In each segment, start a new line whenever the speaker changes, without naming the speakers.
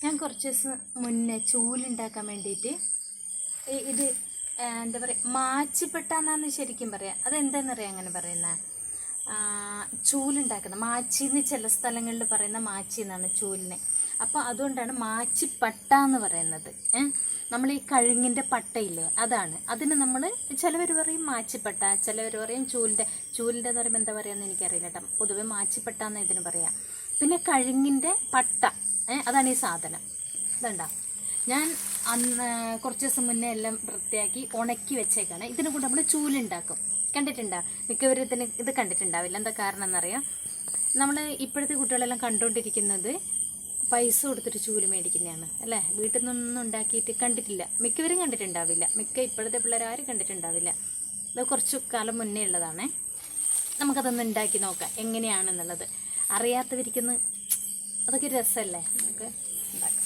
ഞാൻ കുറച്ച് ദിവസം മുന്നേ ചൂലുണ്ടാക്കാൻ വേണ്ടിയിട്ട് ഇത് എന്താ പറയുക മാച്ചിപ്പെട്ടാന്നാന്ന് ശരിക്കും പറയാം. അതെന്താണെന്നറിയാം അങ്ങനെ പറയുന്നത്, ചൂലുണ്ടാക്കുന്നത് മാച്ചിന്ന് ചില സ്ഥലങ്ങളിൽ പറയുന്ന മാച്ചി എന്നാണ് ചൂലിനെ. അപ്പോൾ അതുകൊണ്ടാണ് മാച്ചിപ്പട്ട എന്ന് പറയുന്നത്. നമ്മൾ ഈ കഴുങ്ങിൻ്റെ പട്ടയില്ലേ അതാണ്. അതിന് നമ്മൾ ചിലവർ പറയും മാച്ചിപ്പട്ട, ചിലവർ പറയും ചൂലിൻ്റെ എന്ന് പറയുമ്പോൾ എന്താ പറയുക എനിക്കറിയില്ല കേട്ടോ. പൊതുവെ മാച്ചിപ്പട്ട എന്ന് ഇതിന് പറയാം. പിന്നെ കഴുങ്ങിൻ്റെ പട്ട, അതാണ് ഈ സാധനം. ഇതുണ്ടോ, ഞാൻ അന്ന് കുറച്ച് ദിവസം മുന്നേ എല്ലാം വൃത്തിയാക്കി ഉണക്കി വെച്ചേക്കാണ്. ഇതിനെ കൊണ്ട് നമ്മൾ ചൂലുണ്ടാക്കും. കണ്ടിട്ടുണ്ടോ? മിക്കവരും ഇത് കണ്ടിട്ടുണ്ടാവില്ല. എന്താ കാരണം എന്നറിയാം, നമ്മൾ ഇപ്പോഴത്തെ കുട്ടികളെല്ലാം കണ്ടുകൊണ്ടിരിക്കുന്നത് പൈസ കൊടുത്തിട്ട് ചൂല് മേടിക്കുന്നതാണ് അല്ലേ. വീട്ടിൽ നിന്നൊന്നും ഉണ്ടാക്കിയിട്ട് കണ്ടിട്ടില്ല, മിക്കവരും കണ്ടിട്ടുണ്ടാവില്ല. ഇപ്പോഴത്തെ പിള്ളേർ ആരും കണ്ടിട്ടുണ്ടാവില്ല. ഇത് കുറച്ച് കാലം മുന്നേ ഉള്ളതാണേ. നമുക്കതൊന്ന് ഉണ്ടാക്കി നോക്കാം എങ്ങനെയാണെന്നുള്ളത്. അറിയാത്തവരിക്കുന്ന അതൊക്കെ രസമല്ലേ, നമുക്ക് ഉണ്ടാക്കാം.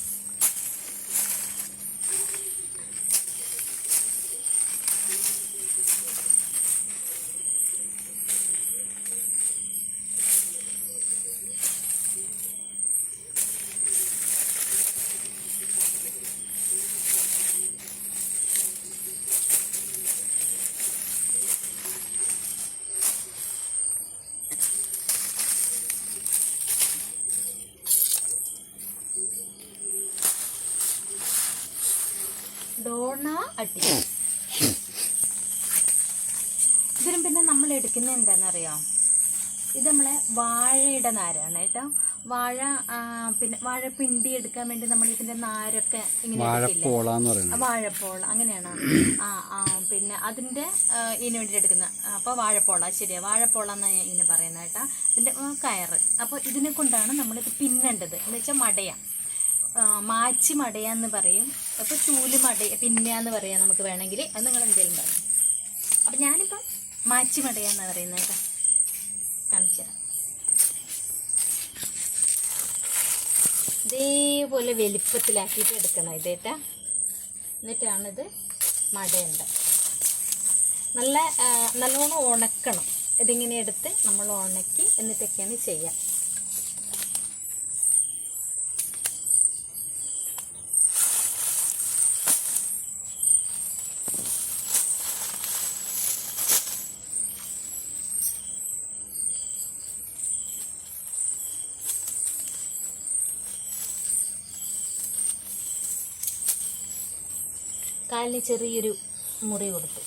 ഡോണ അട്ടി. ഇതിനും പിന്നെ നമ്മൾ എടുക്കുന്നത് എന്താണെന്നറിയാം, ഇത് നമ്മളെ വാഴയുടെ നാരാണ് കേട്ടോ. പിന്നെ വാഴപ്പിണ്ടി എടുക്കാൻ വേണ്ടി നമ്മൾ ഇതിന്റെ നാരൊക്കെ ഇങ്ങനെ വാഴപ്പോള അങ്ങനെയാണ്. പിന്നെ അതിന്റെ ഇതിന് വേണ്ടി എടുക്കുന്ന അപ്പോൾ വാഴപ്പോള, ശരിയാ, വാഴപ്പോള എന്നാണ് ഇതിന് പറയുന്നത് കേട്ടോ. ഇതിന്റെ കയറ്. അപ്പോൾ ഇതിനെ കൊണ്ടാണ് നമ്മളിത് പിന്നേണ്ടത് എന്ന് വെച്ചാൽ മടയാ, മാച്ചി മടയാന്ന് പറയും. അപ്പോൾ ചൂല് പിന്നെയാന്ന് പറയാം നമുക്ക് വേണമെങ്കിൽ. അത് നിങ്ങൾ എന്തെങ്കിലും പറയും. അപ്പം ഞാനിപ്പം മാച്ചി മടയാന്നാണ് പറയുന്നത് കേട്ടോ. കാണിച്ചു തരാം. ഇതേപോലെ വലിപ്പത്തിലാക്കിയിട്ട് എടുക്കണം ഇതേട്ടാ. എന്നിട്ടാണിത് മടയുണ്ട്. നല്ലോണം ഉണക്കണം. ഇതിങ്ങനെ എടുത്ത് നമ്മൾ ഉണക്കി എന്നിട്ടൊക്കെയാണ് ചെയ്യുക. കാലിന് ചെറിയൊരു മുറി കൊടുത്തു.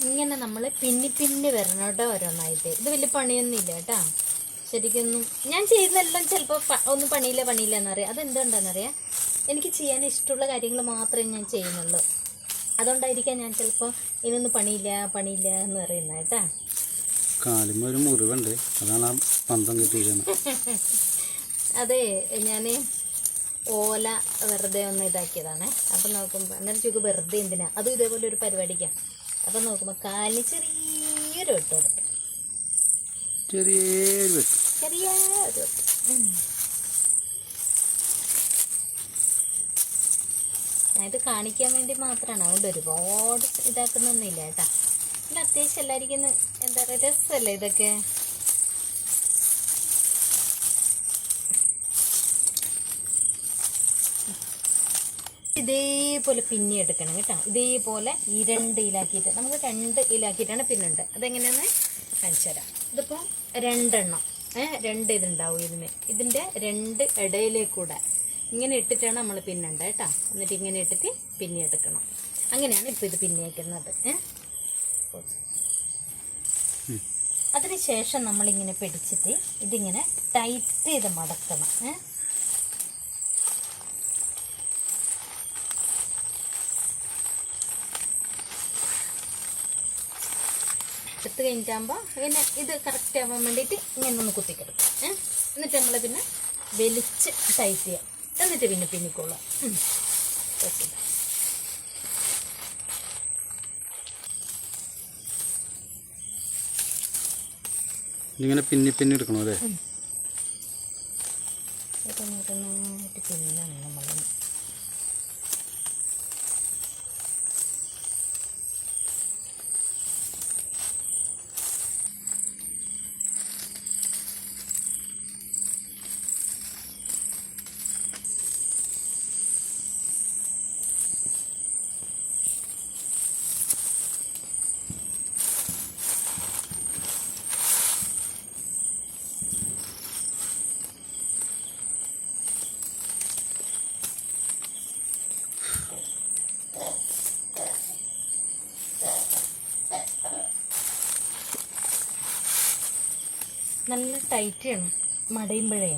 ഇങ്ങനെ നമ്മൾ പിന്നി വരണം കേട്ടോ ഓരോന്നായിട്ട്. ഇത് വലിയ പണിയൊന്നുമില്ല കേട്ടോ. ശരിക്കൊന്നും ഞാൻ ചെയ്യുന്നതെല്ലാം ചിലപ്പോൾ ഒന്നും പണിയില്ല എന്നറിയാം. അതെന്തുകൊണ്ടാണെന്നറിയാം, എനിക്ക് ചെയ്യാൻ ഇഷ്ടമുള്ള കാര്യങ്ങൾ മാത്രമേ ഞാൻ ചെയ്യുന്നുള്ളൂ. അതുകൊണ്ടായിരിക്കാം ഞാൻ ചിലപ്പോൾ ഇതിനൊന്നും പണിയില്ല എന്ന് പറയുന്നത് കേട്ടോ.
കാലിമൊരു മുറിവുണ്ട്, അതാണ് പന്തം കിട്ടിയിരിക്കുന്നത്.
അതെ, ഞാൻ ഓല വെറുതെ ഒന്ന് ഇതാക്കിയതാണേ. അപ്പം നോക്കുമ്പോൾ എന്നാലും ചുക്ക് വെറുതെ എന്തിനാ, അതും ഇതേപോലെ ഒരു പരിപാടിക്കാം. അപ്പം നോക്കുമ്പോൾ കാലിന് ചെറിയൊരു വെട്ട് കൊടുത്തു. ചെറിയൊരു വെട്ട്. ഇത് കാണിക്കാൻ വേണ്ടി മാത്രമാണ്, അതുകൊണ്ട് ഒരുപാട് ഇതാക്കുന്നൊന്നുമില്ല കേട്ടോ. പിന്നെ അത്യാവശ്യം എല്ലാവർക്കും എന്താ പറയുക, രസമല്ലേ ഇതൊക്കെ. ഇതേപോലെ പിന്നി എടുക്കണം കേട്ടോ. ഇതേപോലെ ഈ 2 ഇലാക്കിയിട്ട് നമുക്ക് 2 ഇലാക്കിയിട്ടാണ് പിന്നുണ്ട്. അതെങ്ങനെയാന്ന് കാണിച്ചു തരാം. ഇതിപ്പോൾ 2 എണ്ണം 2 ഇതുണ്ടാവും ഇതിൻ്റെ 2 ഇടയിലേക്കൂടെ ഇങ്ങനെ ഇട്ടിട്ടാണ് നമ്മൾ പിന്നുണ്ട് കേട്ടോ. എന്നിട്ട് ഇങ്ങനെ ഇട്ടിട്ട് പിന്നി എടുക്കണം. അങ്ങനെയാണ് ഇപ്പോൾ ഇത് പിന്നിയേക്കുന്നത്. അതിനുശേഷം നമ്മളിങ്ങനെ പിടിച്ചിട്ട് ഇതിങ്ങനെ ടൈറ്റ് ചെയ്ത് മടക്കണം. എടുത്ത് കഴിഞ്ഞിട്ടാകുമ്പോൾ ഇങ്ങനെ ഇത് കറക്റ്റ് ആവാൻ വേണ്ടിയിട്ട് ഇങ്ങനെ ഒന്ന് കുത്തിക്കിടക്കും. എന്നിട്ട് നമ്മൾ പിന്നെ വലിച്ച് ടൈറ്റ് ചെയ്യാം. എന്നിട്ട് പിന്നെ പിന്നിക്കൊള്ളാം.
ഇങ്ങനെ പിന്നി പിന്നി എടുക്കണോ അല്ലേ?
പിന്നാണ് നമ്മൾ നല്ല ടൈറ്റ് ചെയ്യണം മടയുമ്പോഴേ.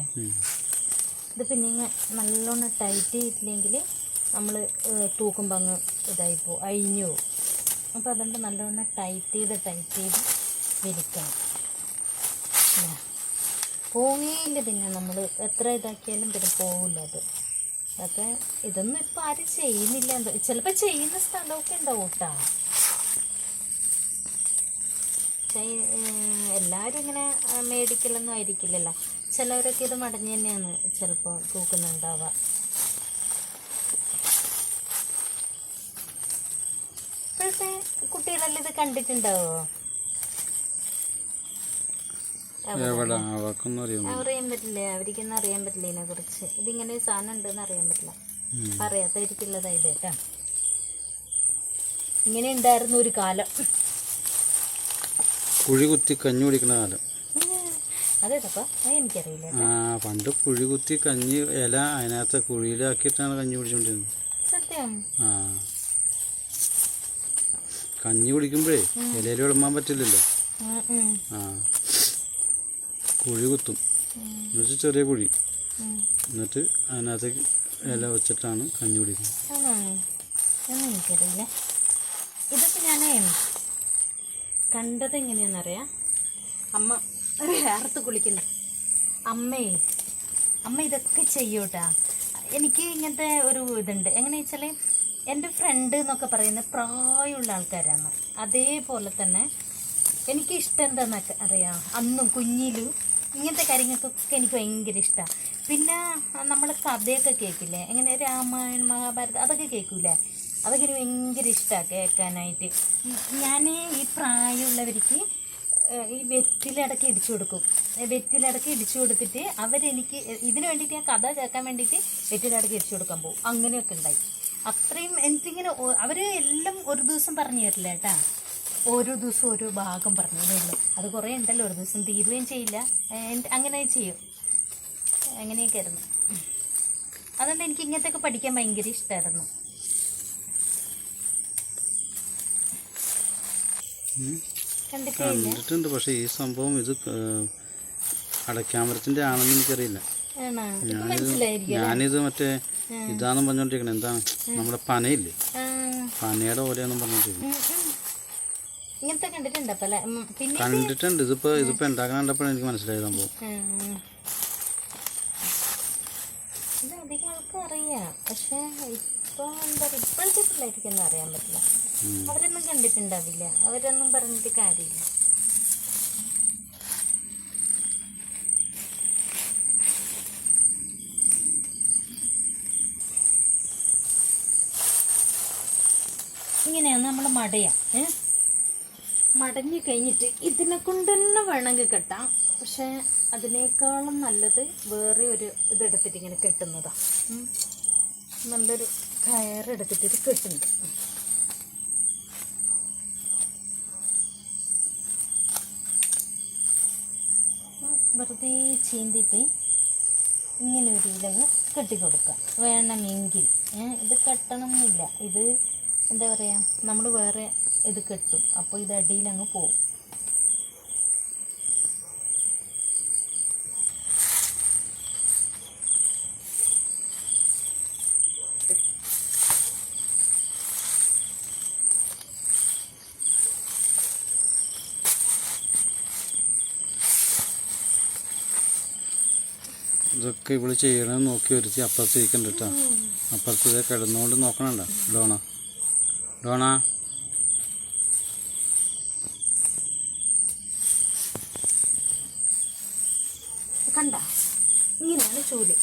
ഇത് പിന്നെ നല്ലോണം ടൈറ്റ് ചെയ്തില്ലെങ്കിൽ നമ്മൾ തൂക്കുമ്പോൾ അങ്ങ് ഇതായിപ്പോ അഴിഞ്ഞു പോകും. അപ്പോൾ അതുകൊണ്ട് നല്ലോണം ടൈറ്റ് ചെയ്ത് വിരിക്കണം. പോവുകയില്ല, പിന്നെ നമ്മൾ എത്ര ഇതാക്കിയാലും പിന്നെ പോവില്ല അത്. അതൊക്കെ ഇതൊന്നും ഇപ്പം ആരും ചെയ്യുന്നില്ല. ചിലപ്പോൾ ചെയ്യുന്ന സ്ഥലമൊക്കെ ഉണ്ടാവും കേട്ടോ. എല്ലാവരും ഇങ്ങനെ മേടിക്കലൊന്നും ആയിരിക്കില്ലല്ലോ. ചിലവരൊക്കെ ഇത് മടങ്ങി തന്നെയാണ് ചിലപ്പോൾ തൂക്കുന്നുണ്ടാവുക. ഇപ്പോഴത്തെ കുട്ടികളെല്ലാം ഇത് കണ്ടിട്ടുണ്ടാവോ? അറിയാൻ പറ്റില്ല, അവർക്കൊന്നും അറിയാൻ പറ്റില്ല ഇതിനെ കുറിച്ച്. ഇതിങ്ങനെ ഒരു സാധനം ഉണ്ടെന്ന് അറിയാൻ പറ്റില്ല. അറിയാത്തവർക്കുള്ളതായത് കേട്ടോ. ഇങ്ങനെ ഉണ്ടായിരുന്നു ഒരു കാലം.
കുഴി കുത്തി കഞ്ഞി കുടിക്കുന്ന കാലം.
അതേതപ്പാ, എനിക്കറിയില്ല.
പണ്ട് കുഴി കുത്തി കഞ്ഞി ഇല അതിനകത്ത് കുഴിയിലാക്കിയിട്ടാണ് കഞ്ഞി കുടിച്ചോണ്ടിരുന്നത്.
സത്യം.
കഞ്ഞി കുടിക്കുമ്പോഴേ ഇലയിൽ വിളമ്പാൻ പറ്റില്ലല്ലോ. കുഴി കുത്തും എന്നുവെച്ചാൽ ചെറിയ കുഴി, എന്നിട്ട് അതിനകത്തേക്ക് ഇല വെച്ചിട്ടാണ് കഞ്ഞി കുടിക്കുന്നത്.
എനിക്കറിയില്ല. ഇതൊക്കെ ഞാനേ കണ്ടത് എങ്ങനെയാണെന്നറിയാം. അമ്മ വേർത്ത് കുളിക്കുന്നു. അമ്മ ഇതൊക്കെ ചെയ്യൂട്ടാ. എനിക്ക് ഇങ്ങനത്തെ ഒരു ഇതുണ്ട്. എങ്ങനെയാ വെച്ചാൽ എൻ്റെ ഫ്രണ്ട് എന്നൊക്കെ പറയുന്ന പ്രായമുള്ള ആൾക്കാരാണ്. അതേപോലെ തന്നെ എനിക്ക് ഇഷ്ടം എന്താണെന്നൊക്കെ അറിയാം. അന്നും കുഞ്ഞിലും ഇങ്ങനത്തെ കാര്യങ്ങൾക്കൊക്കെ എനിക്ക് ഭയങ്കര ഇഷ്ടമാണ്. പിന്നെ നമ്മൾ കഥയൊക്കെ കേൾക്കില്ലേ, എങ്ങനെ രാമായണം മഹാഭാരതം അതൊക്കെ കേൾക്കൂലേ, അതൊക്കെ എനിക്ക് ഭയങ്കര ഇഷ്ടമാണ് കേൾക്കാനായിട്ട്. ഞാൻ ഈ പ്രായമുള്ളവർക്ക് ഈ വെറ്റിലടക്കി ഇടിച്ചു കൊടുക്കും. വെറ്റിലടക്കി ഇടിച്ചു കൊടുത്തിട്ട് അവരെനിക്ക് ഇതിന് വേണ്ടിയിട്ട് ഞാൻ കഥ കേൾക്കാൻ വേണ്ടിയിട്ട് വെറ്റിലടക്കി ഇടിച്ചു കൊടുക്കാൻ പോകും. അങ്ങനെയൊക്കെ ഉണ്ടായി. അത്രയും എനിക്കിങ്ങനെ അവർ എല്ലാം ഒരു ദിവസം പറഞ്ഞു തരില്ല കേട്ടാ. ഓരോ ദിവസം ഓരോ ഭാഗം പറഞ്ഞതേ ഉള്ളൂ. അത് കുറേ ഉണ്ടല്ലോ, ഒരു ദിവസം തീരുകയും ചെയ്യില്ല. അങ്ങനെ ചെയ്യും. അങ്ങനെയൊക്കെ ആയിരുന്നു. അതുകൊണ്ട് എനിക്ക് ഇങ്ങനത്തെയൊക്കെ പഠിക്കാൻ ഭയങ്കര ഇഷ്ടമായിരുന്നു.
കണ്ടിട്ടുണ്ട്, പക്ഷെ ഈ സംഭവം ഇത് അടയ്ക്കാമരത്തിന്റെ ആണെന്ന് എനിക്കറിയില്ല. ഞാനിത് മറ്റേ ഇതാണെന്ന് പറഞ്ഞോണ്ടിരിക്കണേ. എന്താണ് നമ്മുടെ പനയില്ലേ, പനയുടെ പോലെയാണെന്ന് പറഞ്ഞോണ്ടിരിക്കുന്നത്. കണ്ടിട്ടുണ്ട്. ഇതിപ്പോ ഉണ്ടാക്കാൻ കണ്ടപ്പോഴാണ് എനിക്ക് മനസ്സിലായത് സംഭവം.
ഇത് അധികം ആൾക്കും അറിയാം, പക്ഷെ ഇപ്പൊ എന്താ പറയുക, ഇപ്പോഴത്തെ പിള്ളേർക്കൊന്നും അറിയാൻ പറ്റില്ല. അവരൊന്നും കണ്ടിട്ടുണ്ടാവില്ല, അവരൊന്നും പറഞ്ഞിട്ട് കാര്യമില്ല. ഇങ്ങനെയാണ് നമ്മൾ മടയാം. മടഞ്ഞു കഴിഞ്ഞിട്ട് ഇതിനെ കൊണ്ട് തന്നെ വേണമെങ്കിൽ കെട്ടാം. പക്ഷെ അതിനേക്കാളും നല്ലത് വേറെ ഒരു ഇതെടുത്തിട്ട് ഇങ്ങനെ കെട്ടുന്നതാണ്. നല്ലൊരു കയറെടുത്തിട്ട് ഇത് കെട്ടുന്നുണ്ട്. വെറുതെ ചീന്തിട്ട് ഇങ്ങനെ ഒരു ഇലങ്ങ് കെട്ടിക്കൊടുക്കാം വേണമെങ്കിൽ. ഇത് കെട്ടണമെന്നില്ല. ഇത് എന്താ പറയുക, നമ്മൾ വേറെ ഇത് കെട്ടും. അപ്പോൾ ഇത് അടിയിലങ്ങ് പോവും.
ഇതൊക്കെ ഇവള് ചെയ്യണമെന്ന് നോക്കി വരച്ച് അപ്പുറത്ത് ഇരിക്കണ്ട കേട്ടോ. അപ്പുറത്ത് ഇത് കിടന്നുകൊണ്ട് നോക്കണണ്ട ഡോണ. ഡോണ
കണ്ട ഇങ്ങനെയാണ് ചൂല്.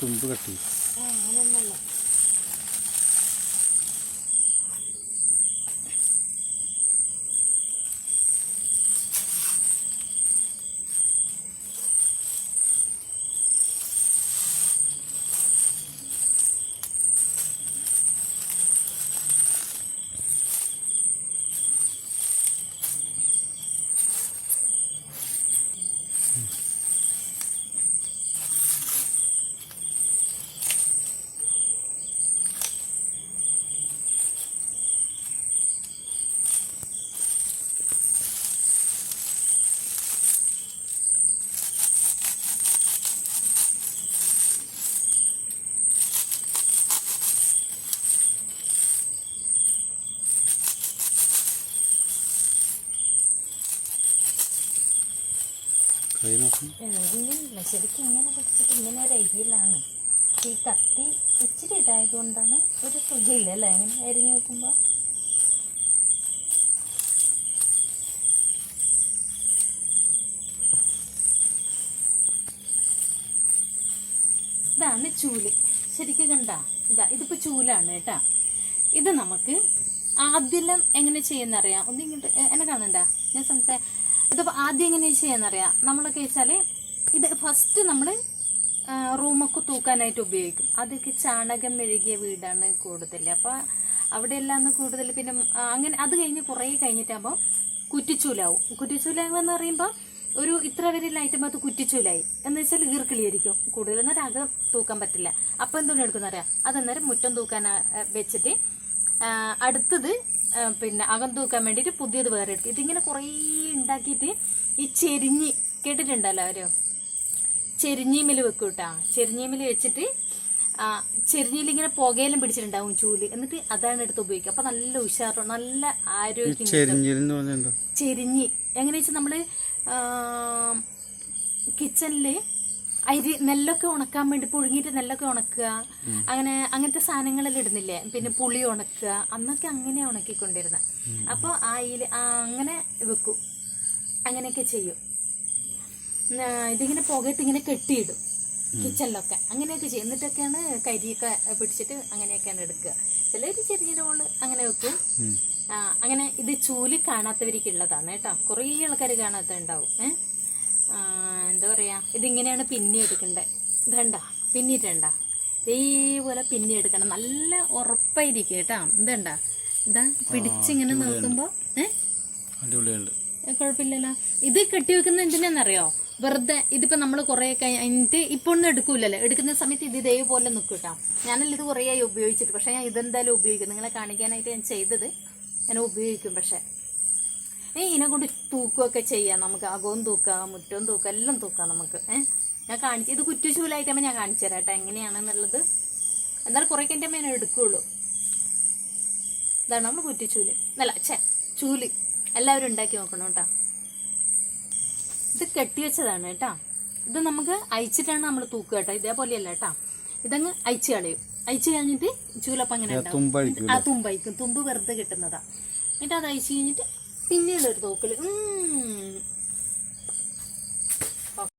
തുമ്പ് കട്ടി.
അങ്ങനൊന്നല്ല.
കൈ നോക്കും.
ഇങ്ങനെയല്ല, ശരിക്കും ഇങ്ങനെ പിടിച്ചിട്ട് ഇങ്ങനെ ഒരു അരിയിലാണ്. ഈ കത്തി ഇച്ചിരി ഇതായതുകൊണ്ടാണ് ഒരു സുഖമില്ല അല്ലേ ഇങ്ങനെ അരിഞ്ഞു വെക്കുമ്പോൾ. ഇതാണ് ചൂല്. ശരിക്കും കണ്ട ഇതിപ്പോൾ ചൂലാണ് കേട്ടാ. ഇത് നമുക്ക് ആദ്യം എങ്ങനെ ചെയ്യുന്നറിയാം. ഒന്നിങ്ങോട്ട് എന്നെ കാണണ്ട, ഞാൻ ഇതിപ്പോൾ ആദ്യം എങ്ങനെ ചെയ്യാന്നറിയാം. നമ്മളൊക്കെ വെച്ചാൽ ഇത് ഫസ്റ്റ് നമ്മൾ റൂമൊക്കെ തൂക്കാനായിട്ട് ഉപയോഗിക്കും. അതൊക്കെ ചാണകം മെഴുകിയ വീടാണ് കൂടുതൽ. അപ്പോൾ അവിടെയെല്ലാം കൂടുതൽ. പിന്നെ അങ്ങനെ അത് കഴിഞ്ഞ് കുറേ കഴിഞ്ഞിട്ടാകുമ്പോൾ കുറ്റിച്ചൂലാവും. കുറ്റിച്ചൂലാവെന്ന് പറയുമ്പോൾ ഒരു ഇത്ര വരെ ലൈറ്റുമ്പോൾ അത് കുറ്റിച്ചൂലായി എന്ന് വെച്ചാൽ ഈർക്കിളിയായിരിക്കും കൂടുതൽ. എന്നേരം അകം തൂക്കാൻ പറ്റില്ല. അപ്പം എന്തുകൊണ്ട് എടുക്കുന്നറിയാം, അതന്നേരം മുറ്റം തൂക്കാൻ വെച്ചിട്ട് അടുത്തത് പിന്നെ അകം തൂക്കാൻ വേണ്ടിയിട്ട് പുതിയത് വേറെ എടുക്കും. ഇതിങ്ങനെ കുറേ ഉണ്ടാക്കിയിട്ട് ഈ ചെരിഞ്ഞി കേട്ടിട്ടുണ്ടല്ലോ അവര്, ചെരിഞ്ഞീമിൽ വെക്കും കേട്ടാ. ചെരിഞ്ഞീമിൽ വെച്ചിട്ട് ചെരിഞ്ഞിലിങ്ങനെ പുകയിലും പിടിച്ചിട്ടുണ്ടാവും ചൂല്. എന്നിട്ട് അതാണ് എടുത്ത് ഉപയോഗിക്കുക. അപ്പൊ നല്ല ഉഷാറ്, നല്ല ആരോഗ്യം. ചെരിഞ്ഞി എങ്ങനെ വെച്ചാൽ നമ്മള് കിച്ചണില് അരി നെല്ലൊക്കെ ഉണക്കാൻ വേണ്ടി പുഴുങ്ങിയിട്ട് നെല്ലൊക്കെ ഉണക്കുക, അങ്ങനത്തെ സാധനങ്ങളെല്ലാം ഇടുന്നില്ലേ. പിന്നെ പുളി ഉണക്കുക, അന്നൊക്കെ അങ്ങനെ ഉണക്കിക്കൊണ്ടിരുന്നത്. അപ്പോൾ അങ്ങനെ വെക്കും, അങ്ങനെയൊക്കെ ചെയ്യും. ഇതിങ്ങനെ പുകയിട്ട് ഇങ്ങനെ കെട്ടിയിടും കിച്ചണിലൊക്കെ, അങ്ങനെയൊക്കെ ചെയ്യും. എന്നിട്ടൊക്കെയാണ് കരിയൊക്കെ പിടിച്ചിട്ട് അങ്ങനെയൊക്കെയാണ് എടുക്കുക. ചിലർ ചെറിയ മുകളിൽ അങ്ങനെ വെക്കും. അങ്ങനെ ഇത് ചൂല് കാണാത്തവർക്കുള്ളതാണ് കേട്ടോ. കുറേ ആൾക്കാർ കാണാത്തുണ്ടാവും. എന്താ പറയാ, ഇതിങ്ങനെയാണ് പിന്നെ എടുക്കണ്ടേ. ഇതണ്ട പിന്നിട്ടണ്ട, ഇതേപോലെ പിന്നെ എടുക്കണം. നല്ല ഉറപ്പായിരിക്കും കേട്ടാ. ഇതണ്ട ഇതാ പിടിച്ചിങ്ങനെ നോക്കുമ്പോ കുഴപ്പമില്ലല്ലോ. ഇത് കെട്ടിവെക്കുന്ന എന്തിനാന്നറിയോ, വെറുതെ ഇതിപ്പോ നമ്മൾ കുറെ കഴിഞ്ഞിട്ട് ഇപ്പൊ ഒന്നും എടുക്കൂലല്ലോ. എടുക്കുന്ന സമയത്ത് ഇത് ഇതേപോലെ നിൽക്കും കേട്ടോ. ഞാനല്ല ഇത് കുറേ ആയി ഉപയോഗിച്ചിട്ട്. പക്ഷെ ഞാൻ ഇതെന്തായാലും ഉപയോഗിക്കും. നിങ്ങളെ കാണിക്കാനായിട്ട് ഞാൻ ചെയ്തത് ഞാൻ ഉപയോഗിക്കും. പക്ഷെ ഇതിനെ കൊണ്ട് തൂക്കുകയൊക്കെ ചെയ്യാം നമുക്ക്. അകവും തൂക്കാം, മുറ്റവും തൂക്കാം, എല്ലാം തൂക്കാം നമുക്ക്. ഞാൻ കാണിച്ചു, ഇത് കുറ്റിച്ചൂലായിട്ടാകുമ്പോൾ ഞാൻ കാണിച്ചു തരാം കേട്ടോ എങ്ങനെയാണെന്നുള്ളത്. എന്തായാലും കുറേ കഴിഞ്ഞ ഞാൻ എടുക്കുകയുള്ളൂ. ഇതാണ് നമ്മൾ കുറ്റിച്ചൂല്. അല്ല ചൂല് എല്ലാവരും ഉണ്ടാക്കി നോക്കണം കേട്ടോ. ഇത് കെട്ടിവെച്ചതാണ് കേട്ടോ. ഇത് നമുക്ക് അയച്ചിട്ടാണ് നമ്മൾ തൂക്കുക കേട്ടോ. ഇതേപോലെയല്ല കേട്ടോ. ഇതങ്ങ് അയച്ചു കളയും. അയച്ചു കഴിഞ്ഞിട്ട് ചൂലപ്പം അങ്ങനെ ഉണ്ടാവും. ആ തുമ്പയക്കും. തുമ്പ് വെറുതെ കിട്ടുന്നതാ. എന്നിട്ട് അത് അയച്ചു കഴിഞ്ഞിട്ട് പിന്നീട് ഒരു തൂക്കല്